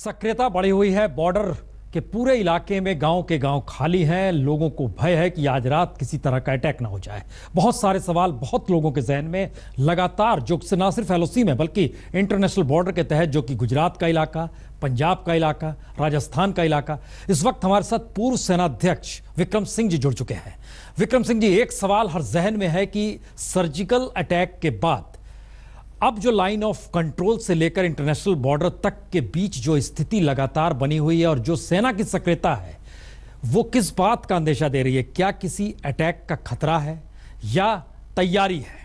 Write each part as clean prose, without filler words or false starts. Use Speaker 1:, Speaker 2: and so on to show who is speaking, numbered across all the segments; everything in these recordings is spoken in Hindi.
Speaker 1: सक्रियता बढ़ी हुई है। बॉर्डर के पूरे इलाके में गांव के गांव खाली हैं। लोगों को भय है कि आज रात किसी तरह का अटैक ना हो जाए। बहुत सारे सवाल बहुत लोगों के जहन में लगातार, जो ना सिर्फ एलओसी में बल्कि इंटरनेशनल बॉर्डर के तहत, जो कि गुजरात का इलाका, पंजाब का इलाका, राजस्थान का इलाका। इस वक्त हमारे साथ पूर्व सेनाध्यक्ष विक्रम सिंह जी जुड़ चुके हैं। विक्रम सिंह जी, एक सवाल हर जहन में है कि सर्जिकल अटैक के बाद अब जो लाइन ऑफ कंट्रोल से लेकर इंटरनेशनल बॉर्डर तक के बीच जो स्थिति लगातार बनी हुई है और जो सेना की सक्रियता है, वो किस बात का अंदेशा दे रही है? क्या किसी अटैक का खतरा है या तैयारी है?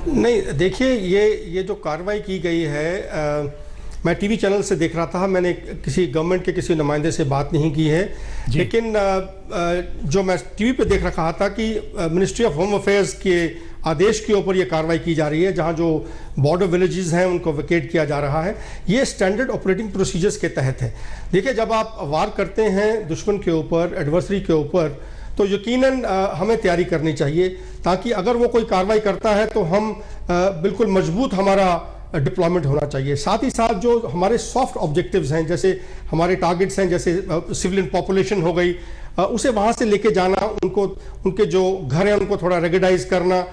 Speaker 2: नहीं, देखिए, ये जो कार्रवाई की गई है, मैं टीवी चैनल से देख रहा था। मैंने किसी गवर्नमेंट के किसी नुमाइंदे से बात नहीं की है, लेकिन जो मैं टीवी पे देख रहा था कि मिनिस्ट्री ऑफ होम अफेयर्स के आदेश के ऊपर ये कार्रवाई की जा रही है, जहां जो बॉर्डर विलेजेस हैं उनको वेकेट किया जा रहा है। ये स्टैंडर्ड ऑपरेटिंग प्रोसीजर्स के तहत है। देखिए, जब आप वार करते हैं दुश्मन के ऊपर, एडवर्सरी के ऊपर, तो यकीनन हमें तैयारी करनी चाहिए, ताकि अगर वो कोई कार्रवाई करता है तो हम बिल्कुल मजबूत हमारा डिप्लॉयमेंट होना चाहिए। साथ ही साथ जो हमारे सॉफ्ट ऑब्जेक्टिव्स हैं, जैसे हमारे टारगेट्स हैं, जैसे सिविलियन पॉपुलेशन हो गई, उसे वहाँ से लेके जाना, उनको, उनके जो घर हैं उनको थोड़ा रेगुलाइज करना,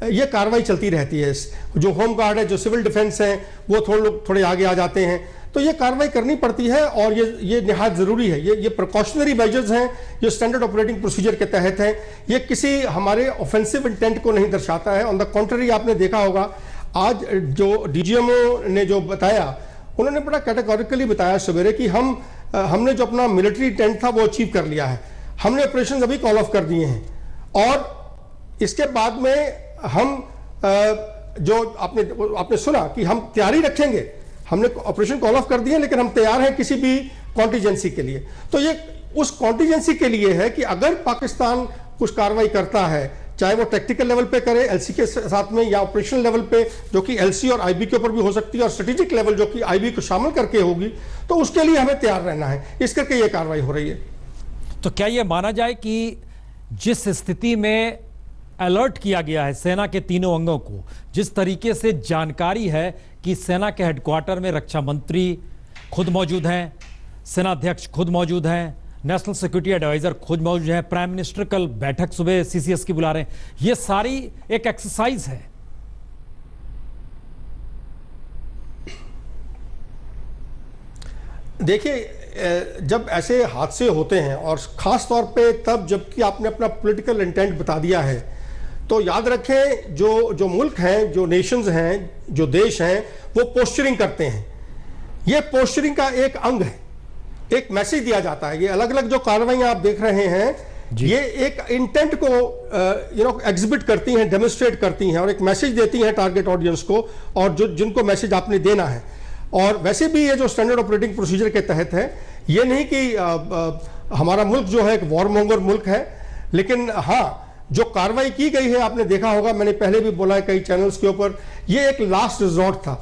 Speaker 2: ये कार्रवाई चलती रहती है। जो होम गार्ड है, जो सिविल डिफेंस हैं, वो थोड़े आगे आ जाते हैं, तो ये कार्रवाई करनी पड़ती है और ये निहायत ज़रूरी है। ये प्रिकॉशनरी मेजर्स हैं जो स्टैंडर्ड ऑपरेटिंग प्रोसीजर के तहत हैं। ये किसी हमारे ऑफेंसिव इंटेंट को नहीं दर्शाता है। ऑन द कॉन्ट्ररी, आपने देखा होगा आज जो डीजीएमओ ने जो बताया, उन्होंने बड़ा कैटेगोरिकली बताया सवेरे कि हमने जो अपना मिलिट्री इंटेंट था वो अचीव कर लिया है। हमने ऑपरेशन अभी कॉल ऑफ कर दिए हैं और इसके बाद में हम जो आपने सुना कि हम तैयारी रखेंगे। हमने ऑपरेशन कॉल ऑफ कर दिए, लेकिन हम तैयार हैं किसी भी कॉन्टीजेंसी के लिए। तो ये उस कॉन्टीजेंसी के लिए है कि अगर पाकिस्तान कुछ कार्रवाई करता है, चाहे वो टेक्टिकल लेवल पे करे एलसी के साथ में, या ऑपरेशनल लेवल पे जो कि एलसी और आईबी के ऊपर भी हो सकती है, और स्ट्रेटेजिक लेवल जो कि आईबी को शामिल करके होगी, तो उसके लिए हमें तैयार रहना है। इस करके ये कार्रवाई हो रही है।
Speaker 1: तो क्या ये माना जाए कि जिस स्थिति में अलर्ट किया गया है सेना के तीनों अंगों को, जिस तरीके से जानकारी है कि सेना के हेडक्वार्टर में रक्षा मंत्री खुद मौजूद हैं, सेनाध्यक्ष खुद मौजूद हैं, नेशनल सिक्योरिटी एडवाइजर खुद मौजूद हैं, प्राइम मिनिस्टर कल बैठक सुबह सीसीएस की बुला रहे हैं, ये सारी एक एक्सरसाइज है।
Speaker 2: देखिए, जब ऐसे हादसे होते हैं और खास तौर पे तब जबकि आपने अपना पॉलिटिकल इंटेंट बता दिया है, तो याद रखें जो मुल्क हैं, जो नेशंस हैं, जो देश हैं, वो पोस्चरिंग करते हैं। ये पोस्चरिंग का एक अंग है, एक मैसेज दिया जाता है। ये अलग अलग जो कार्रवाइयां आप देख रहे हैं, ये एक इंटेंट को एग्जिबिट करती हैं, डेमोन्स्ट्रेट करती हैं और एक मैसेज देती हैं टारगेट ऑडियंस को, और जिनको मैसेज आपने देना है। और वैसे भी ये जो स्टैंडर्ड ऑपरेटिंग प्रोसीजर के तहत है, ये नहीं कि हमारा मुल्क जो है एक वॉरमोंगर मुल्क है, लेकिन हाँ, जो कार्रवाई की गई है, आपने देखा होगा, मैंने पहले भी बोला है कई चैनल्स के ऊपर, ये एक लास्ट रिजॉर्ट था।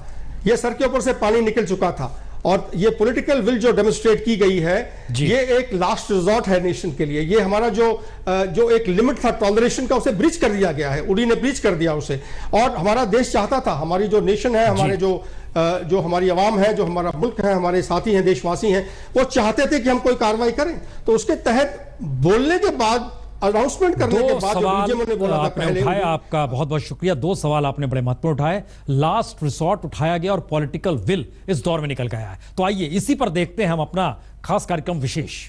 Speaker 2: ये सर के ऊपर से पानी निकल चुका था, और ये पॉलिटिकल विल जो डेमोन्स्ट्रेट की गई है, ये एक लास्ट रिजॉर्ट है नेशन के लिए। ये हमारा जो एक लिमिट था टॉलरेशन का, उसे ब्रीच कर दिया गया है। उड़ी ने ब्रीच कर दिया उसे, और हमारा देश चाहता था, हमारी जो नेशन है, हमारे जो हमारी आवाम है, जो हमारा मुल्क है, हमारे साथी हैं, देशवासी हैं, वो चाहते थे कि हम कोई कार्रवाई करें। तो उसके तहत बोलने के बाद, अनाउंसमेंट करने के बाद, जो बोला था पहले,
Speaker 1: उठाया। आपका बहुत बहुत शुक्रिया। दो सवाल आपने बड़े महत्वपूर्ण उठाए। लास्ट रिसोर्ट उठाया गया और पॉलिटिकल विल इस दौर में निकल गया है। तो आइए इसी पर देखते हैं हम अपना खास कार्यक्रम विशेष।